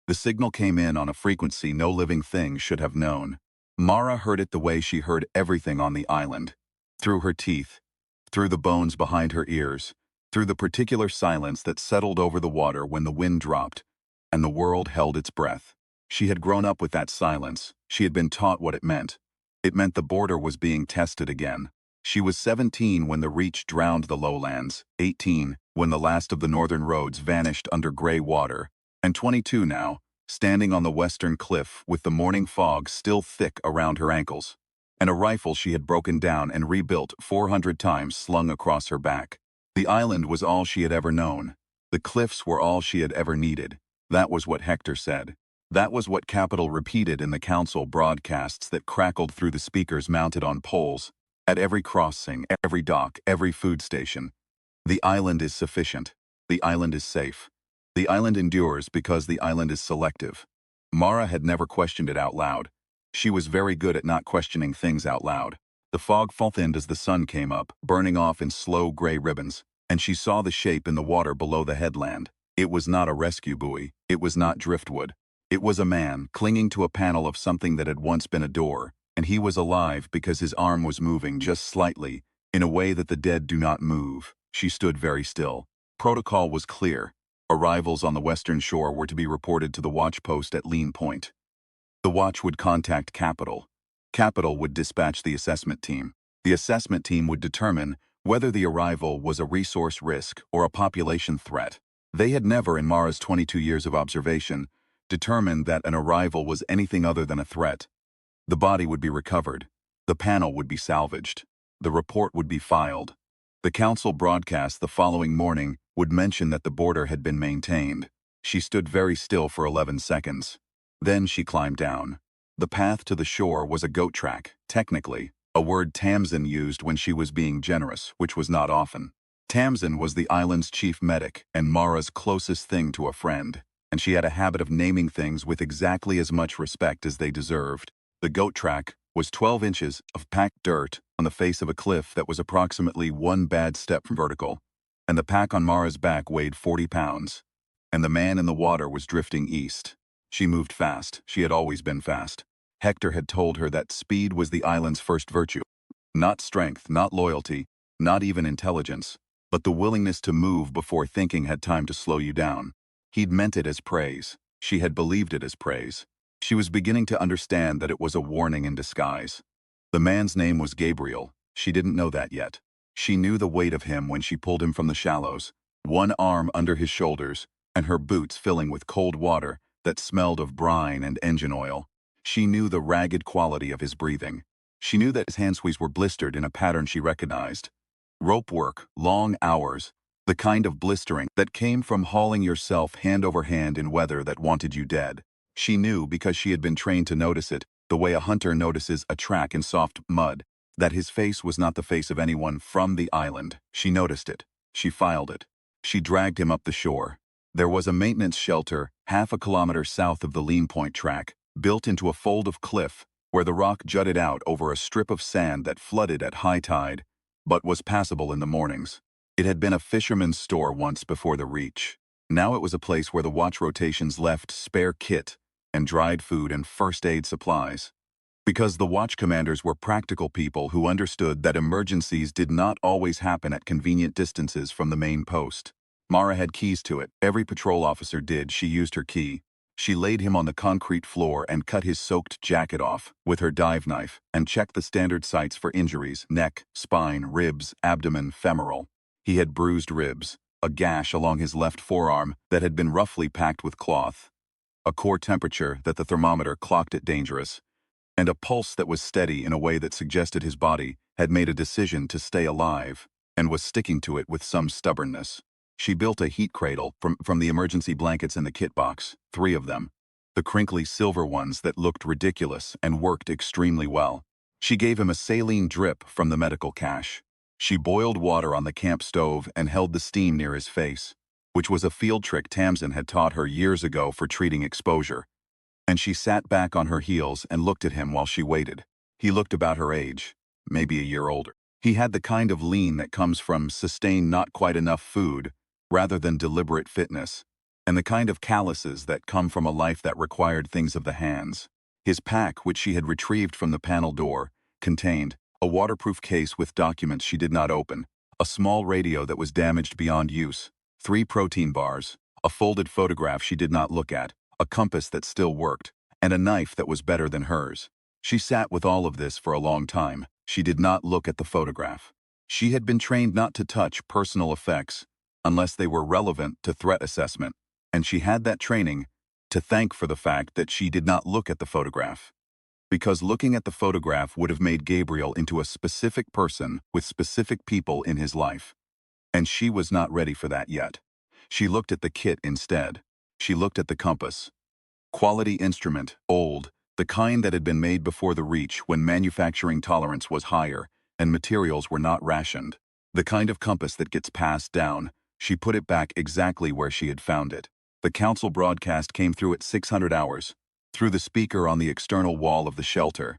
The signal came in on a frequency no living thing should have known. Mara heard it the way she heard everything on the island. Through her teeth, through the bones behind her ears, through the particular silence that settled over the water when the wind dropped, and the world held its breath. She had grown up with that silence. She had been taught what it meant. It meant the border was being tested again. She was 17 when the Reach drowned the lowlands, 18 when the last of the northern roads vanished under gray water, and 22 now, standing on the western cliff with the morning fog still thick around her ankles, and a rifle she had broken down and rebuilt 400 times slung across her back. The island was all she had ever known. The cliffs were all she had ever needed. That was what Hector said. That was what Capital repeated in the council broadcasts that crackled through the speakers mounted on poles. At every crossing, every dock, every food station. The island is sufficient. The island is safe. The island endures because the island is selective. Mara had never questioned it out loud. She was very good at not questioning things out loud. The fog thinned as the sun came up, burning off in slow gray ribbons, and she saw the shape in the water below the headland. It was not a rescue buoy. It was not driftwood. It was a man clinging to a panel of something that had once been a door, and he was alive because his arm was moving just slightly, in a way that the dead do not move. She stood very still. Protocol was clear. Arrivals on the western shore were to be reported to the watch post at Lean Point. The watch would contact Capital. Capital would dispatch the assessment team. The assessment team would determine whether the arrival was a resource risk or a population threat. They had never, in Mara's 22 years of observation, determined that an arrival was anything other than a threat. The body would be recovered. The panel would be salvaged. The report would be filed. The council broadcast the following morning would mention that the border had been maintained. She stood very still for 11 seconds. Then she climbed down. The path to the shore was a goat track, technically, a word Tamsin used when she was being generous, which was not often. Tamsin was the island's chief medic and Mara's closest thing to a friend, and she had a habit of naming things with exactly as much respect as they deserved. The goat track was 12 inches of packed dirt on the face of a cliff that was approximately one bad step from vertical, and the pack on Mara's back weighed 40 pounds, and the man in the water was drifting east. She moved fast. She had always been fast. Hector had told her that speed was the island's first virtue. Not strength, not loyalty, not even intelligence, but the willingness to move before thinking had time to slow you down. He'd meant it as praise. She had believed it as praise. She was beginning to understand that it was a warning in disguise. The man's name was Gabriel. She didn't know that yet. She knew the weight of him when she pulled him from the shallows, one arm under his shoulders, and her boots filling with cold water that smelled of brine and engine oil. She knew the ragged quality of his breathing. She knew that his handsqueeze were blistered in a pattern she recognized. Rope work, long hours, the kind of blistering that came from hauling yourself hand over hand in weather that wanted you dead. She knew, because she had been trained to notice it, the way a hunter notices a track in soft mud, that his face was not the face of anyone from the island. She noticed it. She filed it. She dragged him up the shore. There was a maintenance shelter half a kilometer south of the Lean Point track, built into a fold of cliff where the rock jutted out over a strip of sand that flooded at high tide, but was passable in the mornings. It had been a fisherman's store once before the Reach. Now it was a place where the watch rotations left spare kit and dried food and first aid supplies. Because the watch commanders were practical people who understood that emergencies did not always happen at convenient distances from the main post. Mara had keys to it. Every patrol officer did. She used her key. She laid him on the concrete floor and cut his soaked jacket off with her dive knife and checked the standard sites for injuries: neck, spine, ribs, abdomen, femoral. He had bruised ribs, a gash along his left forearm that had been roughly packed with cloth, a core temperature that the thermometer clocked at dangerous, and a pulse that was steady in a way that suggested his body had made a decision to stay alive and was sticking to it with some stubbornness. She built a heat cradle from the emergency blankets in the kit box, 3 of them, the crinkly silver ones that looked ridiculous and worked extremely well. She gave him a saline drip from the medical cache. She boiled water on the camp stove and held the steam near his face, which was a field trick Tamsin had taught her years ago for treating exposure. And she sat back on her heels and looked at him while she waited. He looked about her age, maybe a year older. He had the kind of lean that comes from sustained not quite enough food, rather than deliberate fitness. and the kind of calluses that come from a life that required things of the hands. His pack, which she had retrieved from the panel door, contained a waterproof case with documents she did not open, a small radio that was damaged beyond use, 3 protein bars, a folded photograph she did not look at, a compass that still worked, and a knife that was better than hers. She sat with all of this for a long time. She did not look at the photograph. She had been trained not to touch personal effects unless they were relevant to threat assessment, and she had that training to thank for the fact that she did not look at the photograph. Because looking at the photograph would have made Gabriel into a specific person with specific people in his life. And she was not ready for that yet. She looked at the kit instead. She looked at the compass. Quality instrument, old, the kind that had been made before the Reach when manufacturing tolerance was higher and materials were not rationed. The kind of compass that gets passed down. She put it back exactly where she had found it. The council broadcast came through at 600 hours, through the speaker on the external wall of the shelter.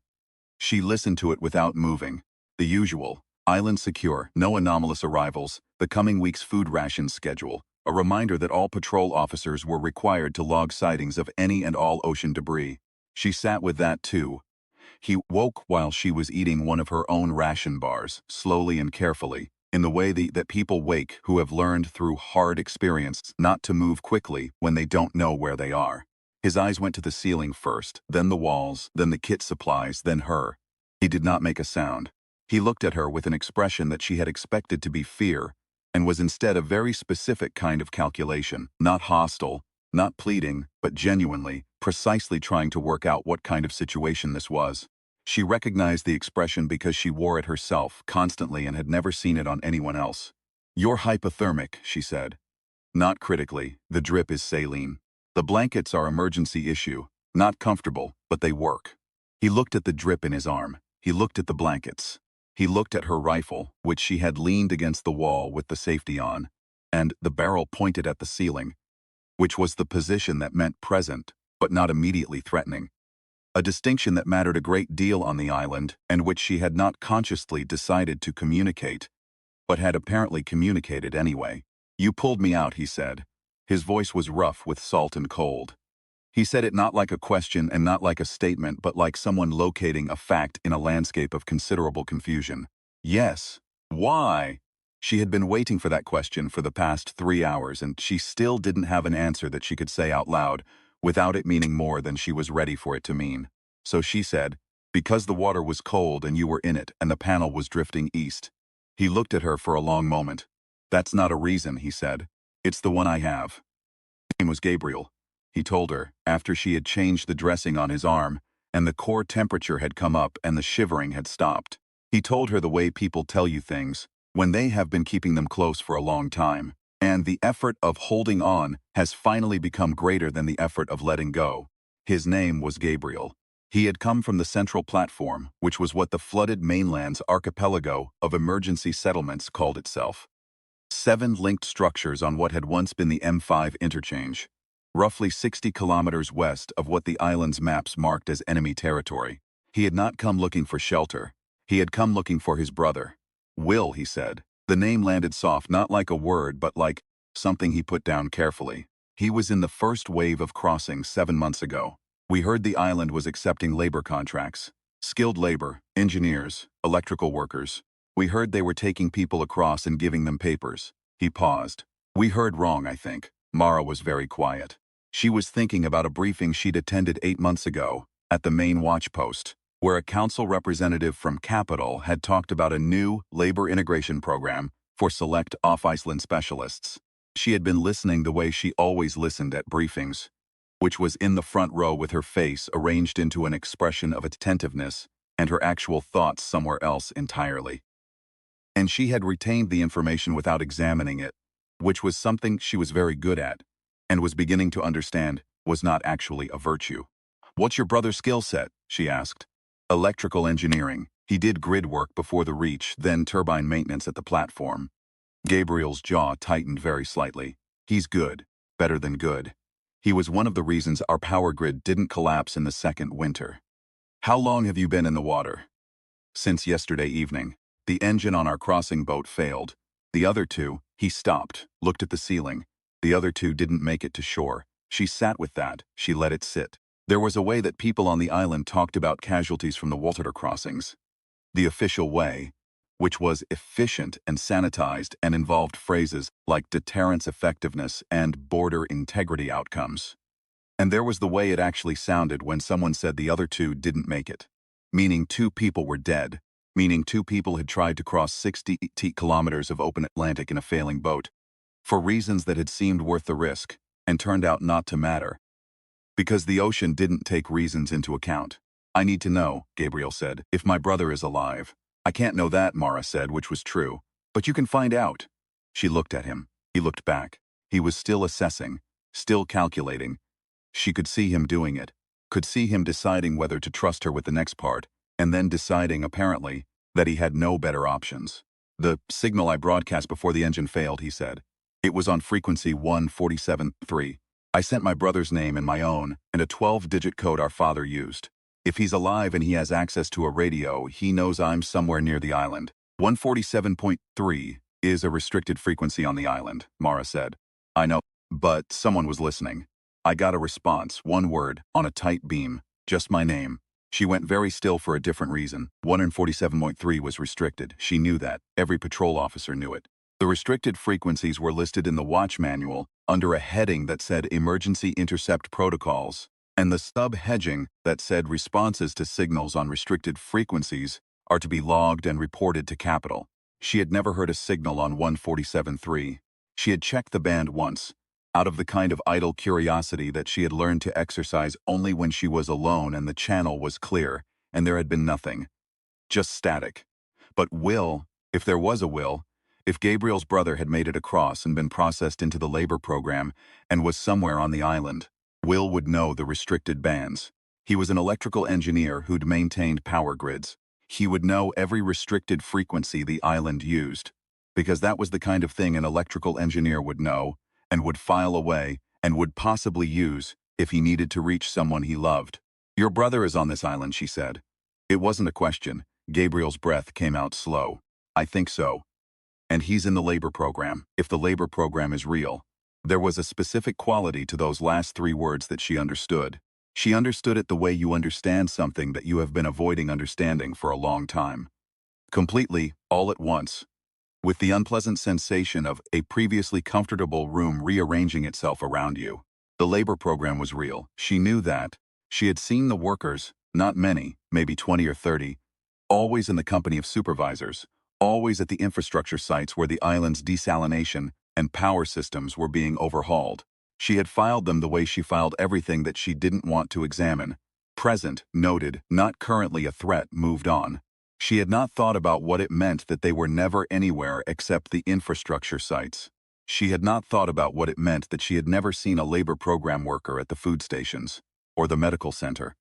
She listened to it without moving. The usual, island secure, no anomalous arrivals, the coming week's food rations schedule, a reminder that all patrol officers were required to log sightings of any and all ocean debris. She sat with that too. He woke while she was eating one of her own ration bars, slowly and carefully, in the way that people wake who have learned through hard experience not to move quickly when they don't know where they are. His eyes went to the ceiling first, then the walls, then the kit supplies, then her. He did not make a sound. He looked at her with an expression that she had expected to be fear, and was instead a very specific kind of calculation, not hostile, not pleading, but genuinely, precisely trying to work out what kind of situation this was. She recognized the expression because she wore it herself, constantly, and had never seen it on anyone else. "You're hypothermic," she said. "Not critically. The drip is saline. The blankets are emergency issue. Not comfortable, but they work." He looked at the drip in his arm. He looked at the blankets. He looked at her rifle, which she had leaned against the wall with the safety on, and the barrel pointed at the ceiling, which was the position that meant present, but not immediately threatening. A distinction that mattered a great deal on the island, and which she had not consciously decided to communicate, but had apparently communicated anyway. "You pulled me out," he said. His voice was rough with salt and cold. He said it not like a question and not like a statement, but like someone locating a fact in a landscape of considerable confusion. "Yes. Why?" She had been waiting for that question for the past 3 hours, and she still didn't have an answer that she could say out loud, without it meaning more than she was ready for it to mean. So she said, "Because the water was cold and you were in it and the panel was drifting east." He looked at her for a long moment. "That's not a reason," he said. "It's the one I have." His name was Gabriel, he told her, after she had changed the dressing on his arm, and the core temperature had come up and the shivering had stopped. He told her the way people tell you things, when they have been keeping them close for a long time, and the effort of holding on has finally become greater than the effort of letting go. His name was Gabriel. He had come from the central platform, which was what the flooded mainland's archipelago of emergency settlements called itself. 7 linked structures on what had once been the M5 interchange, roughly 60 kilometers west of what the island's maps marked as enemy territory. He had not come looking for shelter. He had come looking for his brother. "Will," he said. The name landed soft, not like a word, but like something he put down carefully. "He was in the first wave of crossings 7 months ago. We heard the island was accepting labor contracts. Skilled labor, engineers, electrical workers. We heard they were taking people across and giving them papers." He paused. "We heard wrong, I think." Mara was very quiet. She was thinking about a briefing she'd attended 8 months ago, at the main watch post, where a council representative from Capital had talked about a new labor integration program for select off-Iceland specialists. She had been listening the way she always listened at briefings, which was in the front row with her face arranged into an expression of attentiveness and her actual thoughts somewhere else entirely. And she had retained the information without examining it, which was something she was very good at, and was beginning to understand was not actually a virtue. "What's your brother's skill set?" she asked. "Electrical engineering. He did grid work before the Reach, then turbine maintenance at the platform." Gabriel's jaw tightened very slightly. "He's good. Better than good. He was one of the reasons our power grid didn't collapse in the second winter." "How long have you been in the water?" "Since yesterday evening. The engine on our crossing boat failed. The other two," he stopped, looked at the ceiling. The other two didn't make it to shore. She sat with that. She let it sit. There was a way that people on the island talked about casualties from the water crossings. The official way, which was efficient and sanitized and involved phrases like deterrence effectiveness and border integrity outcomes. And there was the way it actually sounded when someone said the other two didn't make it. Meaning 2 people were dead. Meaning 2 people had tried to cross 60 kilometers of open Atlantic in a failing boat. For reasons that had seemed worth the risk, and turned out not to matter. Because the ocean didn't take reasons into account. I need to know, Gabriel said, if my brother is alive. I can't know that, Mara said, which was true. But you can find out. She looked at him. He looked back. He was still assessing, still calculating. She could see him doing it. Could see him deciding whether to trust her with the next part, and then deciding, apparently, that he had no better options. The signal I broadcast before the engine failed, he said. It was on frequency 147.3. I sent my brother's name and my own, and a 12-digit code our father used. If he's alive and he has access to a radio, he knows I'm somewhere near the island. 147.3 is a restricted frequency on the island, Mara said. I know, but someone was listening. I got a response, 1 word, on a tight beam, just my name. She went very still for a different reason. 147.3 was restricted. She knew that. Every patrol officer knew it. The restricted frequencies were listed in the watch manual under a heading that said Emergency Intercept Protocols, and the sub-heading that said responses to signals on restricted frequencies are to be logged and reported to Capital. She had never heard a signal on 147.3. She had checked the band once, out of the kind of idle curiosity that she had learned to exercise only when she was alone and the channel was clear, and there had been nothing. Just static. But Will, if there was a Will, if Gabriel's brother had made it across and been processed into the labor program and was somewhere on the island, Will would know the restricted bands. He was an electrical engineer who'd maintained power grids. He would know every restricted frequency the island used, because that was the kind of thing an electrical engineer would know and would file away and would possibly use if he needed to reach someone he loved. Your brother is on this island, she said. It wasn't a question. Gabriel's breath came out slow. I think so. And he's in the labor program, if the labor program is real. There was a specific quality to those last 3 words that she understood. She understood it the way you understand something that you have been avoiding understanding for a long time. Completely, all at once. With the unpleasant sensation of a previously comfortable room rearranging itself around you. The labor program was real. She knew that. She had seen the workers, not many, maybe 20 or 30, always in the company of supervisors. Always at the infrastructure sites where the island's desalination and power systems were being overhauled. She had filed them the way she filed everything that she didn't want to examine. Present, noted, not currently a threat, moved on. She had not thought about what it meant that they were never anywhere except the infrastructure sites. She had not thought about what it meant that she had never seen a labor program worker at the food stations, or the medical center,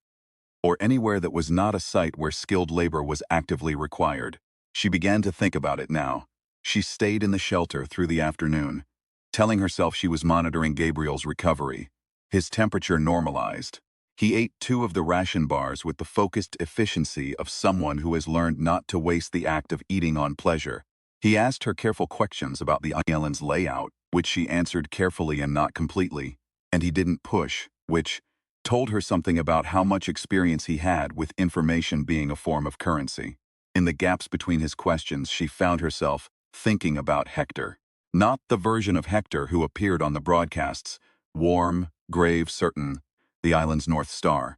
or anywhere that was not a site where skilled labor was actively required. She began to think about it now. She stayed in the shelter through the afternoon, telling herself she was monitoring Gabriel's recovery. His temperature normalized. He ate 2 of the ration bars with the focused efficiency of someone who has learned not to waste the act of eating on pleasure. He asked her careful questions about the island's layout, which she answered carefully and not completely, and he didn't push, which told her something about how much experience he had with information being a form of currency. In the gaps between his questions, she found herself thinking about Hector. Not the version of Hector who appeared on the broadcasts, warm, grave, certain, the island's North Star,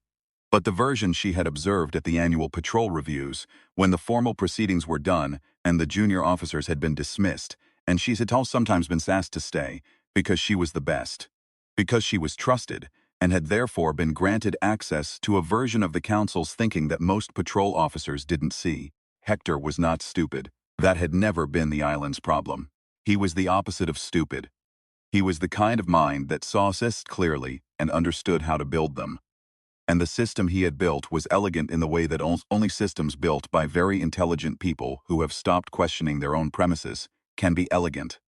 but the version she had observed at the annual patrol reviews when the formal proceedings were done and the junior officers had been dismissed, and she had sometimes been asked to stay because she was the best, because she was trusted, and had therefore been granted access to a version of the council's thinking that most patrol officers didn't see. Hector was not stupid. That had never been the island's problem. He was the opposite of stupid. He was the kind of mind that saw systems clearly and understood how to build them. And the system he had built was elegant in the way that only systems built by very intelligent people who have stopped questioning their own premises can be elegant.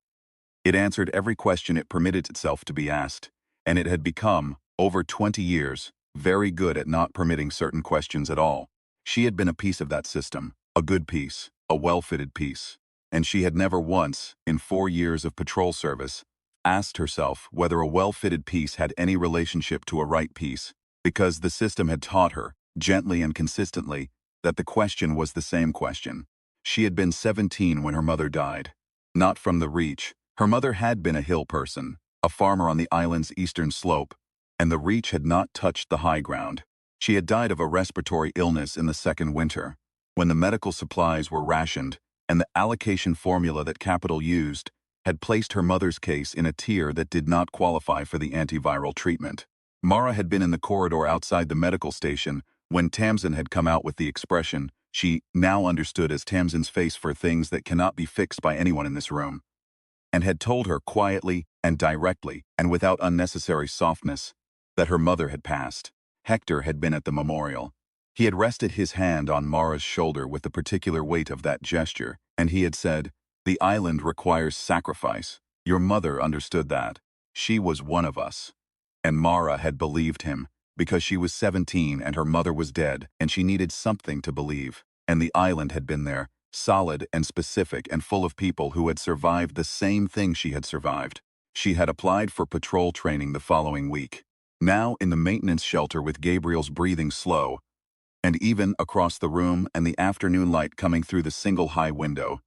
It answered every question it permitted itself to be asked, and it had become, over 20 years, very good at not permitting certain questions at all. She had been a piece of that system. A good piece, a well-fitted piece, and she had never once, in 4 years of patrol service, asked herself whether a well-fitted piece had any relationship to a right piece, because the system had taught her, gently and consistently, that the question was the same question. She had been 17 when her mother died. Not from the Reach. Her mother had been a hill person, a farmer on the island's eastern slope, and the Reach had not touched the high ground. She had died of a respiratory illness in the second winter, when the medical supplies were rationed, and the allocation formula that Capital used had placed her mother's case in a tier that did not qualify for the antiviral treatment. Mara had been in the corridor outside the medical station when Tamsin had come out with the expression she now understood as Tamsin's face for things that cannot be fixed by anyone in this room, and had told her quietly and directly and without unnecessary softness that her mother had passed. Hector had been at the memorial. He had rested his hand on Mara's shoulder with the particular weight of that gesture, and he had said, "The island requires sacrifice. Your mother understood that. She was one of us." And Mara had believed him, because she was 17 and her mother was dead, and she needed something to believe. And the island had been there, solid and specific and full of people who had survived the same thing she had survived. She had applied for patrol training the following week. Now in the maintenance shelter with Gabriel's breathing slow, and even across the room and the afternoon light coming through the single high window,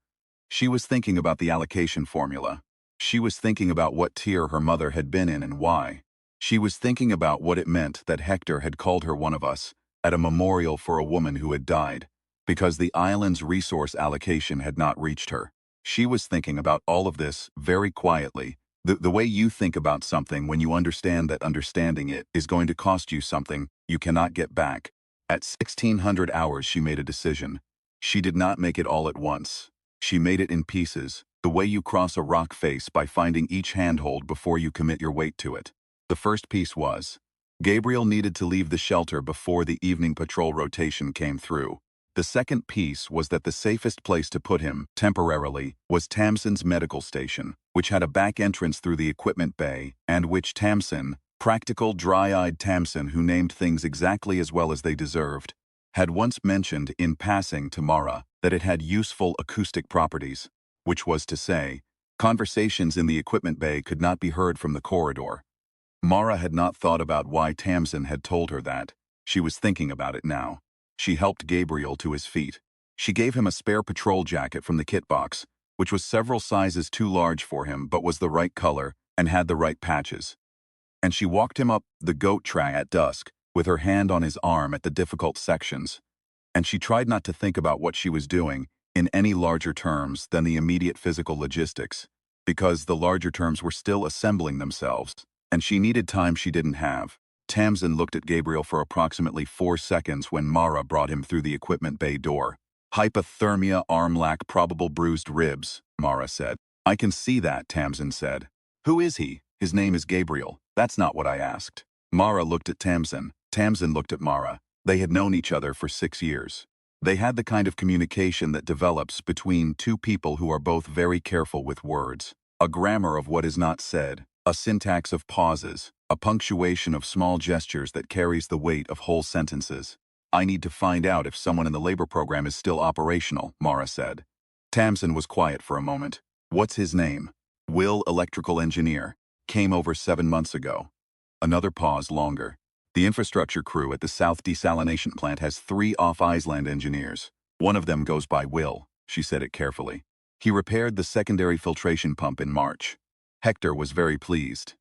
she was thinking about the allocation formula. She was thinking about what tier her mother had been in and why. She was thinking about what it meant that Hector had called her one of us at a memorial for a woman who had died, because the island's resource allocation had not reached her. She was thinking about all of this very quietly, the way you think about something when you understand that understanding it is going to cost you something you cannot get back. At 1600 hours she made a decision. She did not make it all at once. She made it in pieces, the way you cross a rock face by finding each handhold before you commit your weight to it. The first piece was, Gabriel needed to leave the shelter before the evening patrol rotation came through. The second piece was that the safest place to put him, temporarily, was Tamsin's medical station, which had a back entrance through the equipment bay, and which Tamsin, practical, dry-eyed Tamsin who named things exactly as well as they deserved, had once mentioned in passing to Mara that it had useful acoustic properties, which was to say, conversations in the equipment bay could not be heard from the corridor. Mara had not thought about why Tamsin had told her that. She was thinking about it now. She helped Gabriel to his feet. She gave him a spare patrol jacket from the kit box, which was several sizes too large for him but was the right color and had the right patches. And she walked him up the goat track at dusk, with her hand on his arm at the difficult sections. And she tried not to think about what she was doing in any larger terms than the immediate physical logistics, because the larger terms were still assembling themselves, and she needed time she didn't have. Tamsin looked at Gabriel for approximately 4 seconds when Mara brought him through the equipment bay door. "Hypothermia, arm lack, probable bruised ribs," Mara said. "I can see that," Tamsin said. "Who is he?" "His name is Gabriel." "That's not what I asked." Mara looked at Tamsin. Tamsin looked at Mara. They had known each other for 6 years. They had the kind of communication that develops between two people who are both very careful with words. A grammar of what is not said, a syntax of pauses, a punctuation of small gestures that carries the weight of whole sentences. "I need to find out if someone in the labor program is still operational," Mara said. Tamsin was quiet for a moment. "What's his name?" "Will, electrical engineer. Came over 7 months ago." Another pause longer. "The infrastructure crew at the South Desalination Plant has 3 off-island engineers. One of them goes by Will," she said it carefully. "He repaired the secondary filtration pump in March." Hector was very pleased.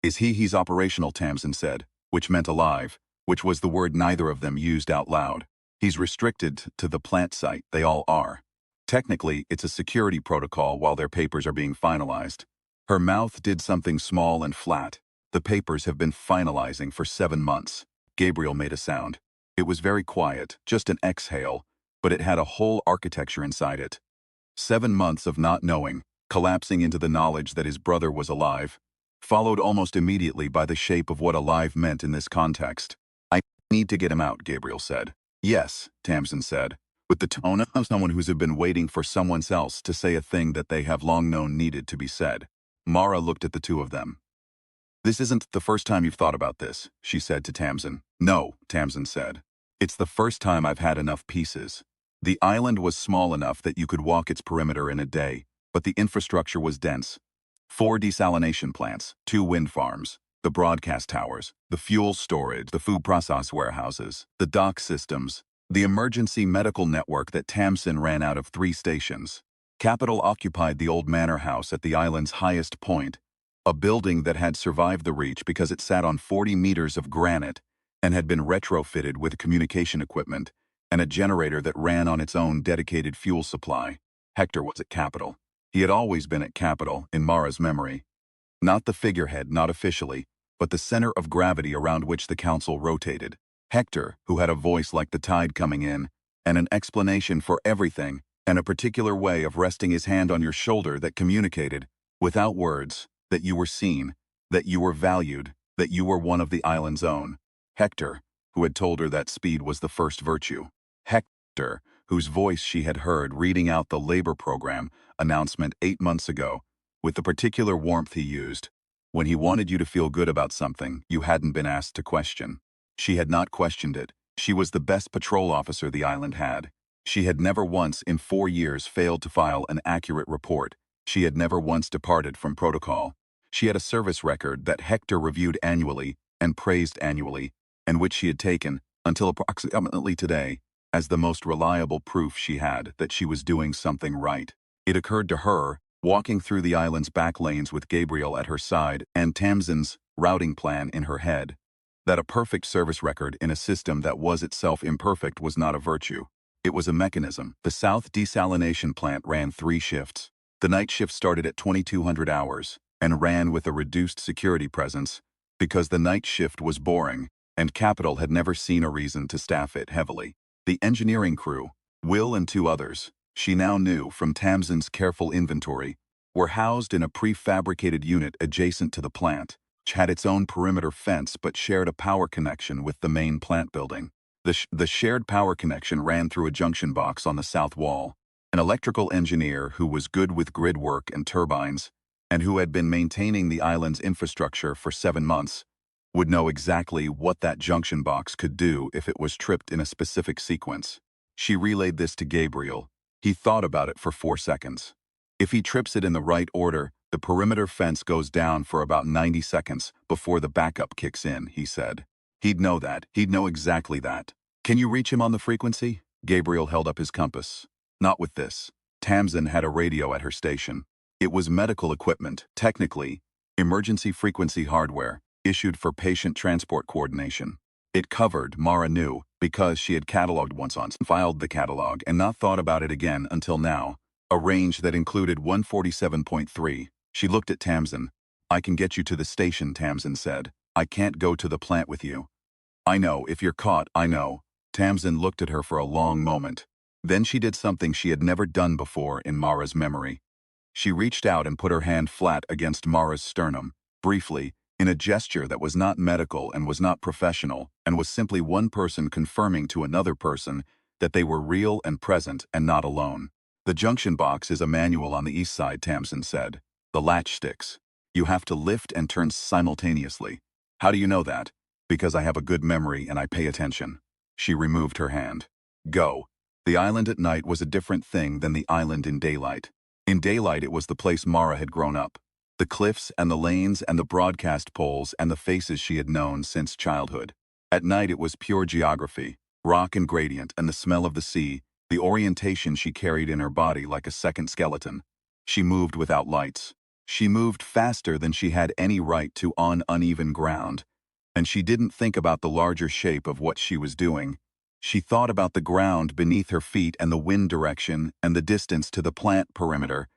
He's operational," Tamsin said, which meant alive, which was the word neither of them used out loud. "He's restricted to the plant site, they all are. Technically, it's a security protocol while their papers are being finalized." Her mouth did something small and flat. "The papers have been finalizing for 7 months." Gabriel made a sound. It was very quiet, just an exhale, but it had a whole architecture inside it. 7 months of not knowing, collapsing into the knowledge that his brother was alive, followed almost immediately by the shape of what alive meant in this context. "I need to get him out," Gabriel said. "Yes," Tamsin said, with the tone of someone who's been waiting for someone else to say a thing that they have long known needed to be said. Mara looked at the two of them. "This isn't the first time you've thought about this," she said to Tamsin. "No," Tamsin said. "It's the first time I've had enough pieces. The island was small enough that you could walk its perimeter in a day, but the infrastructure was dense. 4 desalination plants, 2 wind farms, the broadcast towers, the fuel storage, the food process warehouses, the dock systems, the emergency medical network that Tamsin ran out of 3 stations. Capital occupied the old manor house at the island's highest point, a building that had survived the Reach because it sat on 40 meters of granite and had been retrofitted with communication equipment and a generator that ran on its own dedicated fuel supply. Hector was at Capital. He had always been at Capital, in Mara's memory. Not the figurehead, not officially, but the center of gravity around which the council rotated. Hector, who had a voice like the tide coming in, and an explanation for everything, and a particular way of resting his hand on your shoulder that communicated, without words, that you were seen, that you were valued, that you were one of the island's own. Hector, who had told her that speed was the first virtue. Hector, whose voice she had heard reading out the labor program announcement 8 months ago, with the particular warmth he used, when he wanted you to feel good about something you hadn't been asked to question. She had not questioned it. She was the best patrol officer the island had. She had never once in 4 years failed to file an accurate report. She had never once departed from protocol. She had a service record that Hector reviewed annually and praised annually, and which she had taken, until approximately today, as the most reliable proof she had that she was doing something right. It occurred to her, walking through the island's back lanes with Gabriel at her side and Tamsin's routing plan in her head, that a perfect service record in a system that was itself imperfect was not a virtue. It was a mechanism. The South Desalination Plant ran 3 shifts. The night shift started at 2200 hours and ran with a reduced security presence because the night shift was boring and Capital had never seen a reason to staff it heavily. The engineering crew, Will and 2 others, she now knew from Tamsin's careful inventory, were housed in a prefabricated unit adjacent to the plant, which had its own perimeter fence but shared a power connection with the main plant building. The shared power connection ran through a junction box on the south wall. An electrical engineer who was good with grid work and turbines, and who had been maintaining the island's infrastructure for 7 months, would know exactly what that junction box could do if it was tripped in a specific sequence. She relayed this to Gabriel. He thought about it for 4 seconds. If he trips it in the right order, the perimeter fence goes down for about 90 seconds before the backup kicks in, he said. He'd know that. He'd know exactly that. Can you reach him on the frequency? Gabriel held up his compass. Not with this. Tamsin had a radio at her station. It was medical equipment, technically, emergency frequency hardware, issued for patient transport coordination. It covered, Mara knew, because she had cataloged once filed the catalog and not thought about it again until now, a range that included 147.3. She looked at Tamsin. I can get you to the station, Tamsin said. I can't go to the plant with you. I know, if you're caught, I know. Tamsin looked at her for a long moment. Then she did something she had never done before in Mara's memory. She reached out and put her hand flat against Mara's sternum, briefly, in a gesture that was not medical and was not professional, and was simply one person confirming to another person that they were real and present and not alone. The junction box is a manual on the east side, Tamsin said. The latch sticks. You have to lift and turn simultaneously. How do you know that? Because I have a good memory and I pay attention. She removed her hand. Go. The island at night was a different thing than the island in daylight. In daylight it was the place Mara had grown up. The cliffs and the lanes and the broadcast poles and the faces she had known since childhood. At night it was pure geography, rock and gradient and the smell of the sea, the orientation she carried in her body like a second skeleton. She moved without lights. She moved faster than she had any right to on uneven ground. And she didn't think about the larger shape of what she was doing. She thought about the ground beneath her feet and the wind direction and the distance to the plant perimeter,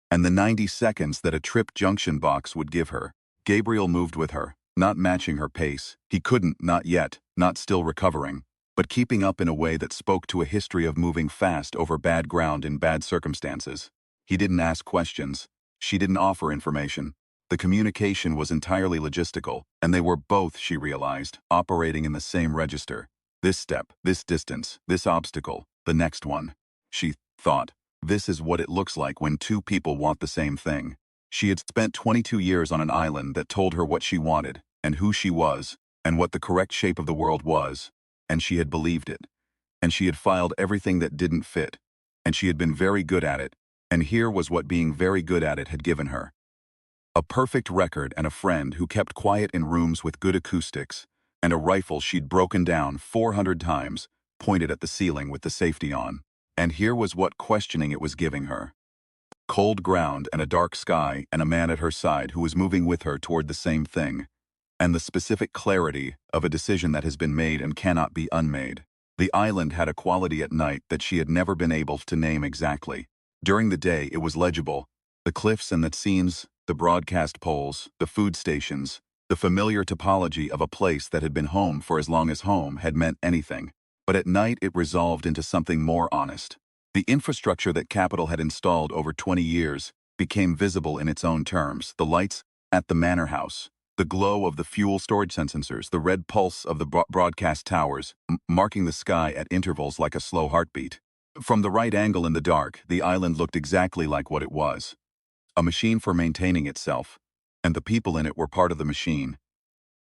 and the 90 seconds that a tripped junction box would give her. Gabriel moved with her, not matching her pace. He couldn't, not yet, not still recovering, but keeping up in a way that spoke to a history of moving fast over bad ground in bad circumstances. He didn't ask questions. She didn't offer information. The communication was entirely logistical, and they were both, she realized, operating in the same register. This step, this distance, this obstacle, the next one. She thought, this is what it looks like when 2 people want the same thing. She had spent 22 years on an island that told her what she wanted, and who she was, and what the correct shape of the world was, and she had believed it. And she had filed everything that didn't fit, and she had been very good at it, and here was what being very good at it had given her. A perfect record and a friend who kept quiet in rooms with good acoustics, and a rifle she'd broken down 400 times, pointed at the ceiling with the safety on. And here was what questioning it was giving her. Cold ground and a dark sky and a man at her side who was moving with her toward the same thing, and the specific clarity of a decision that has been made and cannot be unmade. The island had a quality at night that she had never been able to name exactly. During the day it was legible, the cliffs and the scenes, the broadcast poles, the food stations, the familiar topology of a place that had been home for as long as home had meant anything. But at night it resolved into something more honest. The infrastructure that Capital had installed over 20 years became visible in its own terms. The lights at the manor house, the glow of the fuel storage sensors, the red pulse of the broadcast towers, marking the sky at intervals like a slow heartbeat. From the right angle in the dark, the island looked exactly like what it was. A machine for maintaining itself, and the people in it were part of the machine.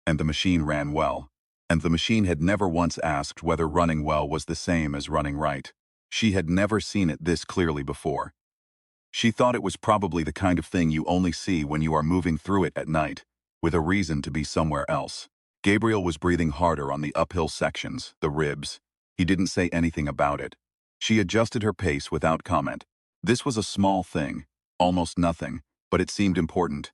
And the machine ran well. And the machine had never once asked whether running well was the same as running right. She had never seen it this clearly before. She thought it was probably the kind of thing you only see when you are moving through it at night, with a reason to be somewhere else. Gabriel was breathing harder on the uphill sections, the ribs. He didn't say anything about it. She adjusted her pace without comment. This was a small thing, almost nothing, but it seemed important.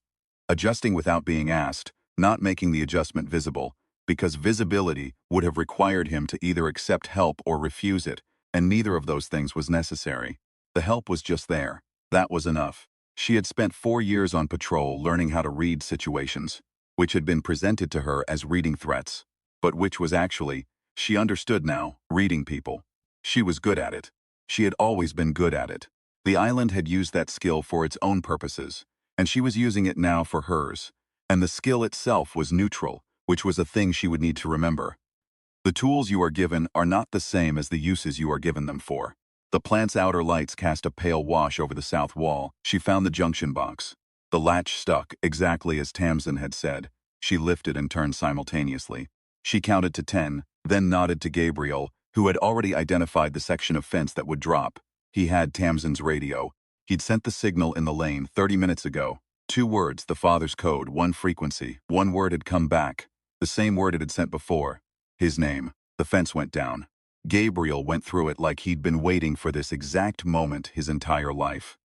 Adjusting without being asked, not making the adjustment visible, because visibility would have required him to either accept help or refuse it, and neither of those things was necessary. The help was just there. That was enough. She had spent 4 years on patrol learning how to read situations, which had been presented to her as reading threats, but which was actually, she understood now, reading people. She was good at it. She had always been good at it. The island had used that skill for its own purposes, and she was using it now for hers, and the skill itself was neutral, which was a thing she would need to remember. The tools you are given are not the same as the uses you are given them for. The plant's outer lights cast a pale wash over the south wall. She found the junction box. The latch stuck, exactly as Tamsin had said. She lifted and turned simultaneously. She counted to 10, then nodded to Gabriel, who had already identified the section of fence that would drop. He had Tamsin's radio. He'd sent the signal in the lane 30 minutes ago. 2 words, the father's code, 1 frequency. 1 word had come back. The same word it had sent before. His name. The fence went down. Gabriel went through it like he'd been waiting for this exact moment his entire life.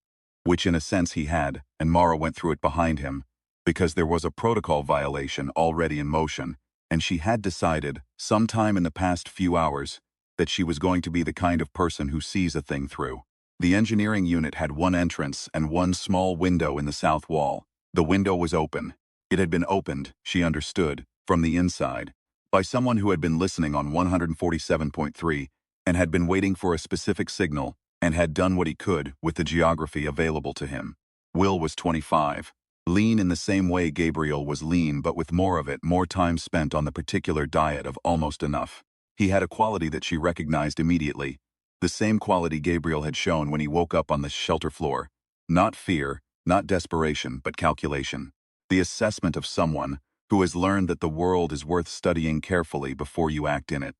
Which in a sense he had, and Mara went through it behind him, because there was a protocol violation already in motion, and she had decided, sometime in the past few hours, that she was going to be the kind of person who sees a thing through. The engineering unit had 1 entrance and 1 small window in the south wall. The window was open. It had been opened, she understood, from the inside, by someone who had been listening on 147.3 and had been waiting for a specific signal and had done what he could with the geography available to him. Will was 25. Lean in the same way Gabriel was lean, but with more of it, more time spent on the particular diet of almost enough. He had a quality that she recognized immediately, the same quality Gabriel had shown when he woke up on the shelter floor. Not fear, not desperation, but calculation. The assessment of someone who has learned that the world is worth studying carefully before you act in it.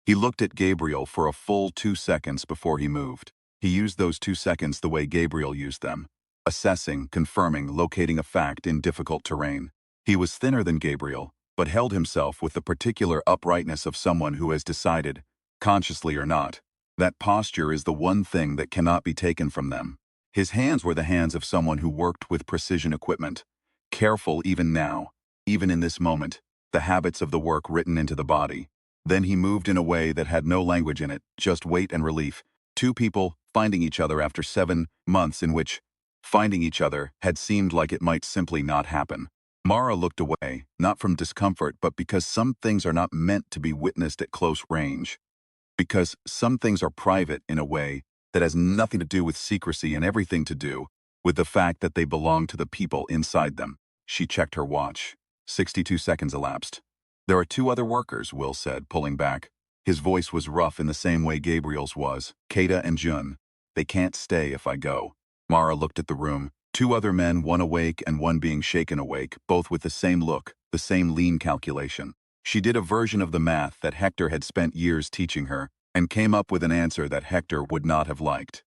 He looked at Gabriel for a full 2 seconds before he moved. He used those 2 seconds the way Gabriel used them, assessing, confirming, locating a fact in difficult terrain. He was thinner than Gabriel, but held himself with the particular uprightness of someone who has decided, consciously or not, that posture is the one thing that cannot be taken from them. His hands were the hands of someone who worked with precision equipment, careful even now, even in this moment, the habits of the work written into the body. Then he moved in a way that had no language in it, just weight and relief. 2 people finding each other after 7 months in which finding each other had seemed like it might simply not happen. Mara looked away, not from discomfort, but because some things are not meant to be witnessed at close range. Because some things are private in a way that has nothing to do with secrecy and everything to do with the fact that they belong to the people inside them. She checked her watch. 62 seconds elapsed. There are 2 other workers, Will said, pulling back. His voice was rough in the same way Gabriel's was. Kata and Jun. They can't stay if I go. Mara looked at the room. 2 other men, 1 awake and 1 being shaken awake, both with the same look, the same lean calculation. She did a version of the math that Hector had spent years teaching her, and came up with an answer that Hector would not have liked.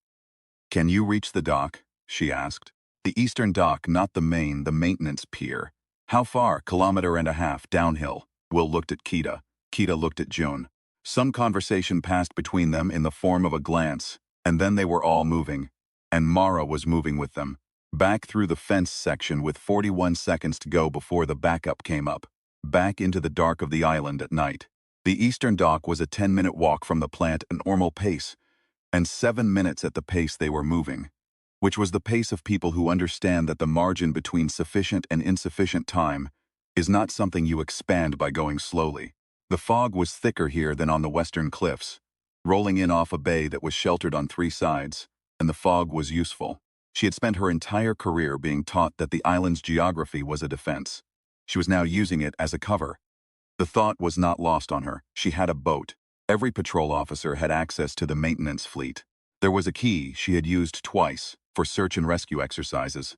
Can you reach the dock? She asked. The eastern dock, not the main, the maintenance pier. How far? Kilometer and a half downhill. Will looked at Kita. Kita looked at June. Some conversation passed between them in the form of a glance, and then they were all moving. And Mara was moving with them. Back through the fence section with 41 seconds to go before the backup came up. Back into the dark of the island at night. The eastern dock was a 10-minute walk from the plant at normal pace, and 7 minutes at the pace they were moving, which was the pace of people who understand that the margin between sufficient and insufficient time is not something you expand by going slowly. The fog was thicker here than on the western cliffs, rolling in off a bay that was sheltered on 3 sides, and the fog was useful. She had spent her entire career being taught that the island's geography was a defense. She was now using it as a cover. The thought was not lost on her. She had a boat. Every patrol officer had access to the maintenance fleet. There was a key she had used twice for search and rescue exercises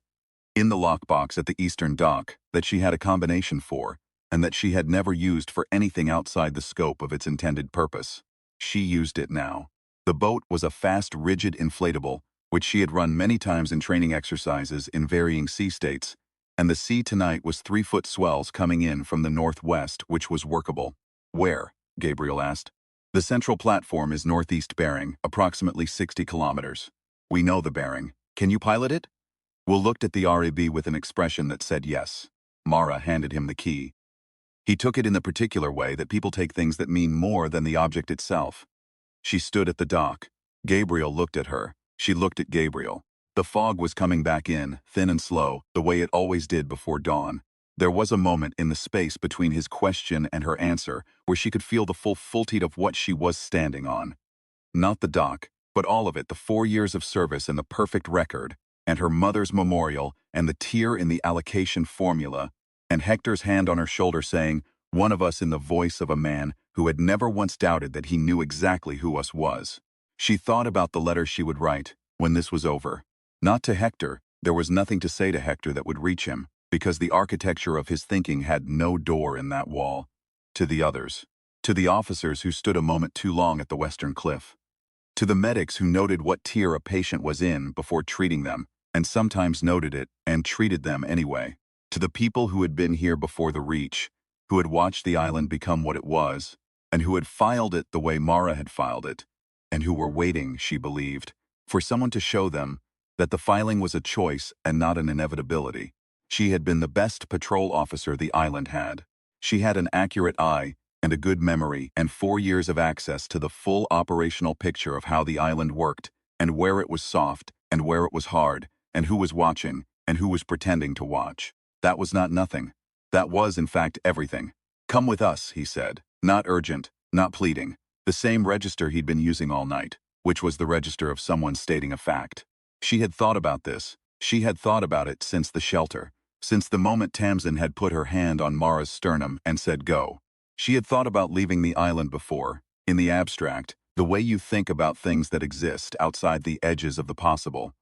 in the lockbox at the eastern dock that she had a combination for, and that she had never used for anything outside the scope of its intended purpose. She used it now. The boat was a fast, rigid inflatable, which she had run many times in training exercises in varying sea states, and the sea tonight was 3-foot swells coming in from the northwest, which was workable. Where? Gabriel asked. The central platform is northeast bearing, approximately 60 kilometers. We know the bearing. Can you pilot it? Will looked at the RAB with an expression that said yes. Mara handed him the key. He took it in the particular way that people take things that mean more than the object itself. She stood at the dock. Gabriel looked at her. She looked at Gabriel. The fog was coming back in, thin and slow, the way it always did before dawn. There was a moment in the space between his question and her answer where she could feel the full fulltitude of what she was standing on. Not the dock, but all of it, the 4 years of service and the perfect record, and her mother's memorial, and the tier in the allocation formula, and Hector's hand on her shoulder saying, one of us, in the voice of a man who had never once doubted that he knew exactly who us was. She thought about the letter she would write when this was over. Not to Hector. There was nothing to say to Hector that would reach him, because the architecture of his thinking had no door in that wall. To the others. To the officers who stood a moment too long at the western cliff. To the medics who noted what tier a patient was in before treating them, and sometimes noted it and treated them anyway. To the people who had been here before the reach, who had watched the island become what it was, and who had filed it the way Mara had filed it, and who were waiting, she believed, for someone to show them that the filing was a choice and not an inevitability. She had been the best patrol officer the island had. She had an accurate eye and a good memory and 4 years of access to the full operational picture of how the island worked, and where it was soft, and where it was hard, and who was watching, and who was pretending to watch. That was not nothing. That was, in fact, everything. Come with us, he said. Not urgent, not pleading. The same register he'd been using all night, which was the register of someone stating a fact. She had thought about this. She had thought about it since the shelter, since the moment Tamsin had put her hand on Mara's sternum and said go. She had thought about leaving the island before, in the abstract, the way you think about things that exist outside the edges of the possible.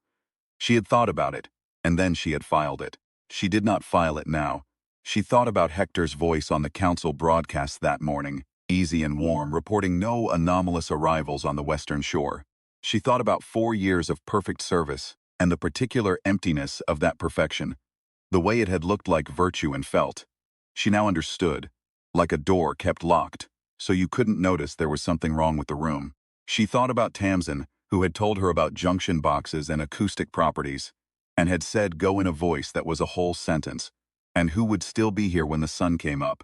She had thought about it, and then she had filed it. She did not file it now. She thought about Hector's voice on the council broadcast that morning, easy and warm, reporting no anomalous arrivals on the western shore. She thought about 4 years of perfect service, and the particular emptiness of that perfection, the way it had looked like virtue and felt. She now understood, like a door kept locked, so you couldn't notice there was something wrong with the room. She thought about Tamsin, who had told her about junction boxes and acoustic properties, and had said go in a voice that was a whole sentence, and who would still be here when the sun came up,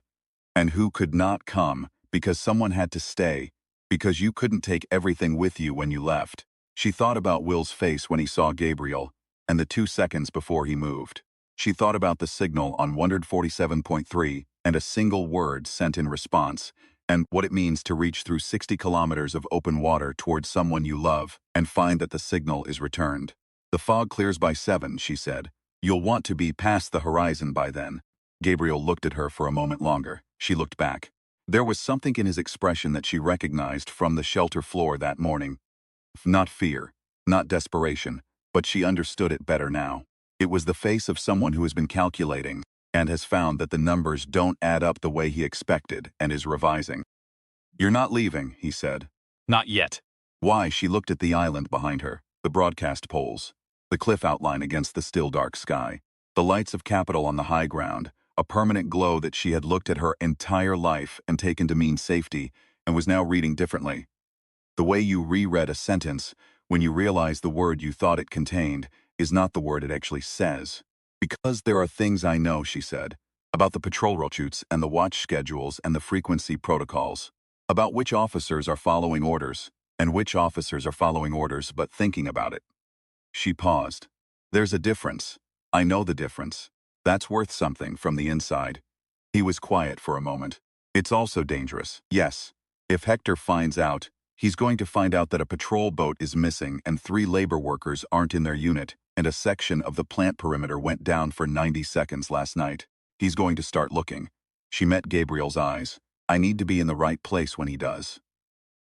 and who could not come because someone had to stay, because you couldn't take everything with you when you left. She thought about Will's face when he saw Gabriel, and the 2 seconds before he moved. She thought about the signal on 147.3 and a single word sent in response, and what it means to reach through 60 kilometers of open water towards someone you love and find that the signal is returned. The fog clears by 7, she said. You'll want to be past the horizon by then. Gabriel looked at her for a moment longer. She looked back. There was something in his expression that she recognized from the shelter floor that morning. Not fear, not desperation, but she understood it better now. It was the face of someone who has been calculating and has found that the numbers don't add up the way he expected and is revising. You're not leaving, he said. Not yet. Why? She looked at the island behind her, the broadcast poles. the cliff outline against the still dark sky, the lights of capital on the high ground, a permanent glow that she had looked at her entire life and taken to mean safety, and was now reading differently. The way you reread a sentence, when you realize the word you thought it contained, is not the word it actually says. Because there are things I know, she said, about the patrol routes and the watch schedules and the frequency protocols, about which officers are following orders, and which officers are following orders but thinking about it. She paused. There's a difference. I know the difference. That's worth something from the inside. He was quiet for a moment. It's also dangerous. Yes. If Hector finds out, he's going to find out that a patrol boat is missing and 3 labor workers aren't in their unit, and a section of the plant perimeter went down for 90 seconds last night. He's going to start looking. She met Gabriel's eyes. I need to be in the right place when he does.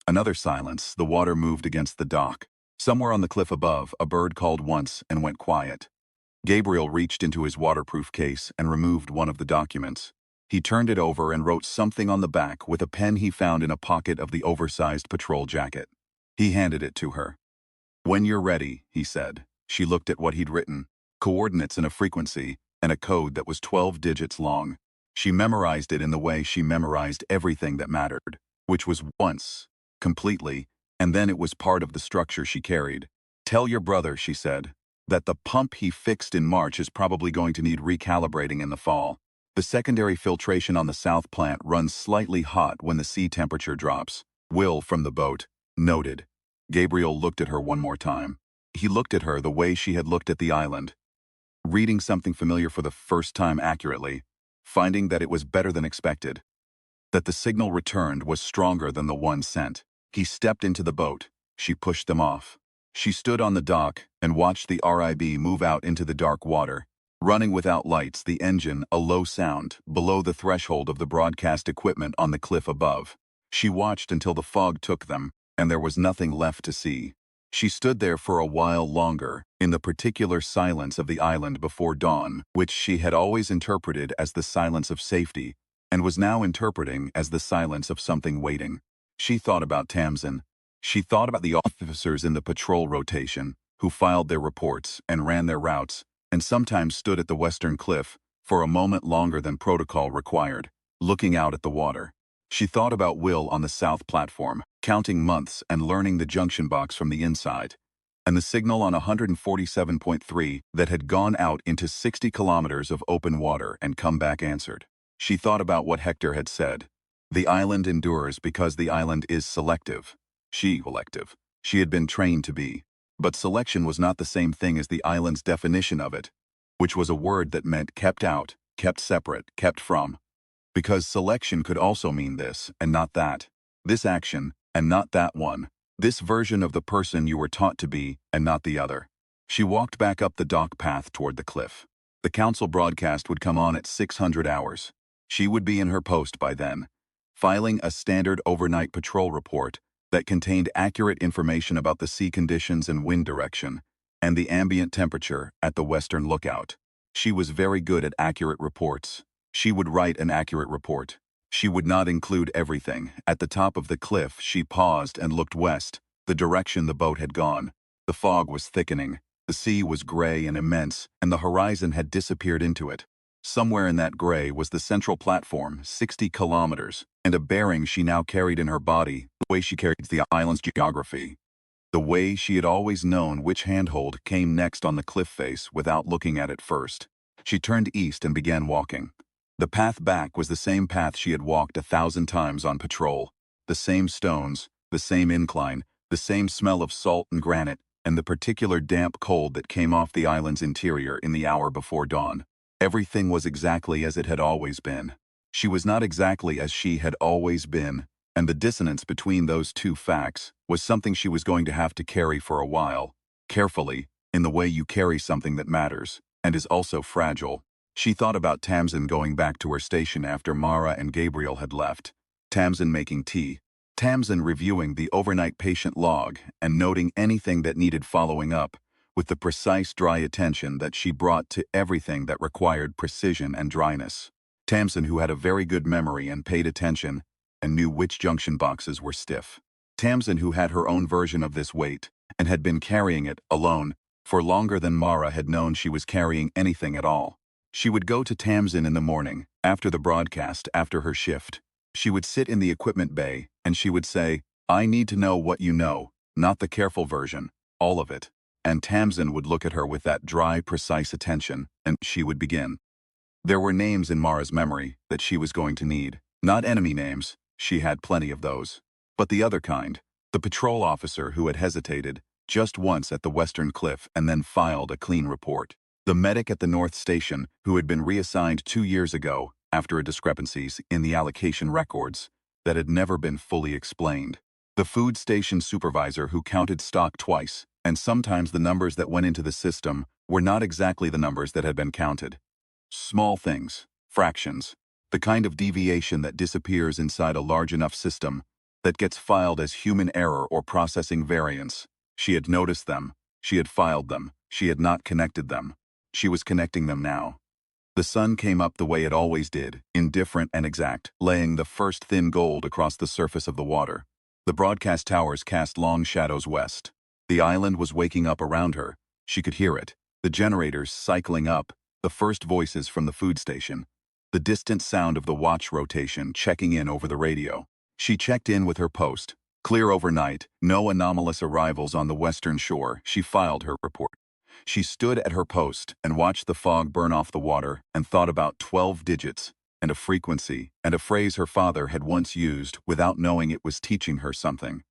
Another silence. The water moved against the dock. Somewhere on the cliff above, a bird called once and went quiet. Gabriel reached into his waterproof case and removed one of the documents. He turned it over and wrote something on the back with a pen he found in a pocket of the oversized patrol jacket. He handed it to her. When you're ready, he said. She looked at what he'd written, coordinates and a frequency, and a code that was 12 digits long. She memorized it in the way she memorized everything that mattered, which was once, completely, and then it was part of the structure she carried. Tell your brother, she said, that the pump he fixed in March is probably going to need recalibrating in the fall. The secondary filtration on the south plant runs slightly hot when the sea temperature drops. Will, from the boat, noted. Gabriel looked at her one more time. He looked at her the way she had looked at the island, reading something familiar for the first time accurately, finding that it was better than expected, that the signal returned was stronger than the one sent. He stepped into the boat. She pushed them off. She stood on the dock and watched the RIB move out into the dark water, running without lights, the engine a low sound, below the threshold of the broadcast equipment on the cliff above. She watched until the fog took them, and there was nothing left to see. She stood there for a while longer, in the particular silence of the island before dawn, which she had always interpreted as the silence of safety, and was now interpreting as the silence of something waiting. She thought about Tamsin. She thought about the officers in the patrol rotation, who filed their reports and ran their routes, and sometimes stood at the western cliff for a moment longer than protocol required, looking out at the water. She thought about Will on the south platform, counting months and learning the junction box from the inside, and the signal on 147.3 that had gone out into 60 kilometers of open water and come back answered. She thought about what Hector had said. The island endures because the island is selective. Selective. She had been trained to be. But selection was not the same thing as the island's definition of it, which was a word that meant kept out, kept separate, kept from. Because selection could also mean this and not that. This action and not that one. This version of the person you were taught to be and not the other. She walked back up the dock path toward the cliff. The council broadcast would come on at 600 hours. She would be in her post by then, filing a standard overnight patrol report that contained accurate information about the sea conditions and wind direction, and the ambient temperature at the western lookout. She was very good at accurate reports. She would write an accurate report. She would not include everything. At the top of the cliff, she paused and looked west, the direction the boat had gone. The fog was thickening. The sea was gray and immense, and the horizon had disappeared into it. Somewhere in that gray was the central platform, 60 kilometers, and a bearing she now carried in her body, the way she carried the island's geography. The way she had always known which handhold came next on the cliff face without looking at it first. She turned east and began walking. The path back was the same path she had walked 1,000 times on patrol. The same stones, the same incline, the same smell of salt and granite, and the particular damp cold that came off the island's interior in the hour before dawn. Everything was exactly as it had always been. She was not exactly as she had always been, and the dissonance between those two facts was something she was going to have to carry for a while, carefully, in the way you carry something that matters, and is also fragile. She thought about Tamsin going back to her station after Mara and Gabriel had left, Tamsin making tea, Tamsin reviewing the overnight patient log and noting anything that needed following up, with the precise dry attention that she brought to everything that required precision and dryness. Tamsin, who had a very good memory and paid attention and knew which junction boxes were stiff. Tamsin, who had her own version of this weight and had been carrying it, alone, For longer than Mara had known she was carrying anything at all. She would go to Tamsin in the morning, after the broadcast, after her shift. She would sit in the equipment bay, and she would say, "I need to know what you know, not the careful version, all of it." And Tamsin would look at her with that dry, precise attention, and she would begin. There were names in Mara's memory that she was going to need. Not enemy names, she had plenty of those. But the other kind, the patrol officer who had hesitated just once at the Western Cliff and then filed a clean report. The medic at the North Station who had been reassigned 2 years ago after discrepancies in the allocation records that had never been fully explained. The food station supervisor who counted stock twice, and sometimes the numbers that went into the system were not exactly the numbers that had been counted. Small things, fractions, the kind of deviation that disappears inside a large enough system that gets filed as human error or processing variance. She had noticed them, she had filed them, she had not connected them. She was connecting them now. The sun came up the way it always did, indifferent and exact, laying the first thin gold across the surface of the water. The broadcast towers cast long shadows west. The island was waking up around her. She could hear it. The generators cycling up, the first voices from the food station, the distant sound of the watch rotation checking in over the radio. She checked in with her post. Clear overnight, no anomalous arrivals on the western shore. She filed her report. She stood at her post and watched the fog burn off the water and thought about 12 digits and a frequency and a phrase her father had once used without knowing it was teaching her something.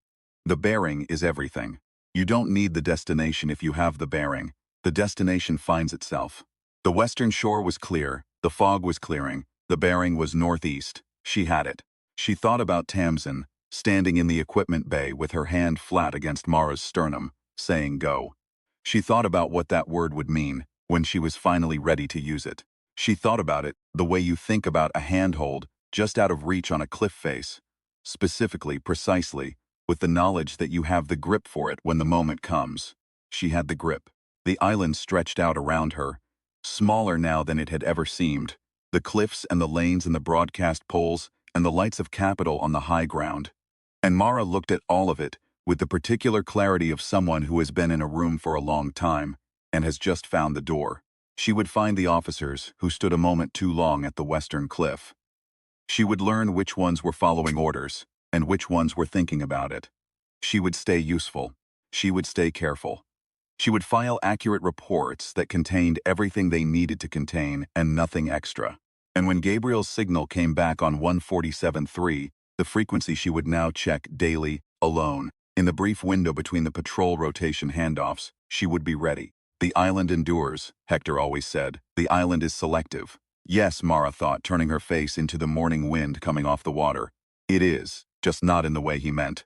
The bearing is everything. You don't need the destination if you have the bearing. The destination finds itself. The western shore was clear, the fog was clearing, the bearing was northeast. She had it. She thought about Tamsin, standing in the equipment bay with her hand flat against Mara's sternum, saying go. She thought about what that word would mean when she was finally ready to use it. She thought about it the way you think about a handhold just out of reach on a cliff face, specifically, precisely, with the knowledge that you have the grip for it when the moment comes. She had the grip. The island stretched out around her, smaller now than it had ever seemed. The cliffs and the lanes and the broadcast poles and the lights of capital on the high ground. And Mara looked at all of it with the particular clarity of someone who has been in a room for a long time and has just found the door. She would find the officers who stood a moment too long at the western cliff. She would learn which ones were following orders and which ones were thinking about it. She would stay useful. She would stay careful. She would file accurate reports that contained everything they needed to contain and nothing extra. And when Gabriel's signal came back on 147.3, the frequency she would now check daily, alone. In the brief window between the patrol rotation handoffs, she would be ready. The island endures, Hector always said. The island is selective. Yes, Mara thought, turning her face into the morning wind coming off the water. It is, just not in the way he meant.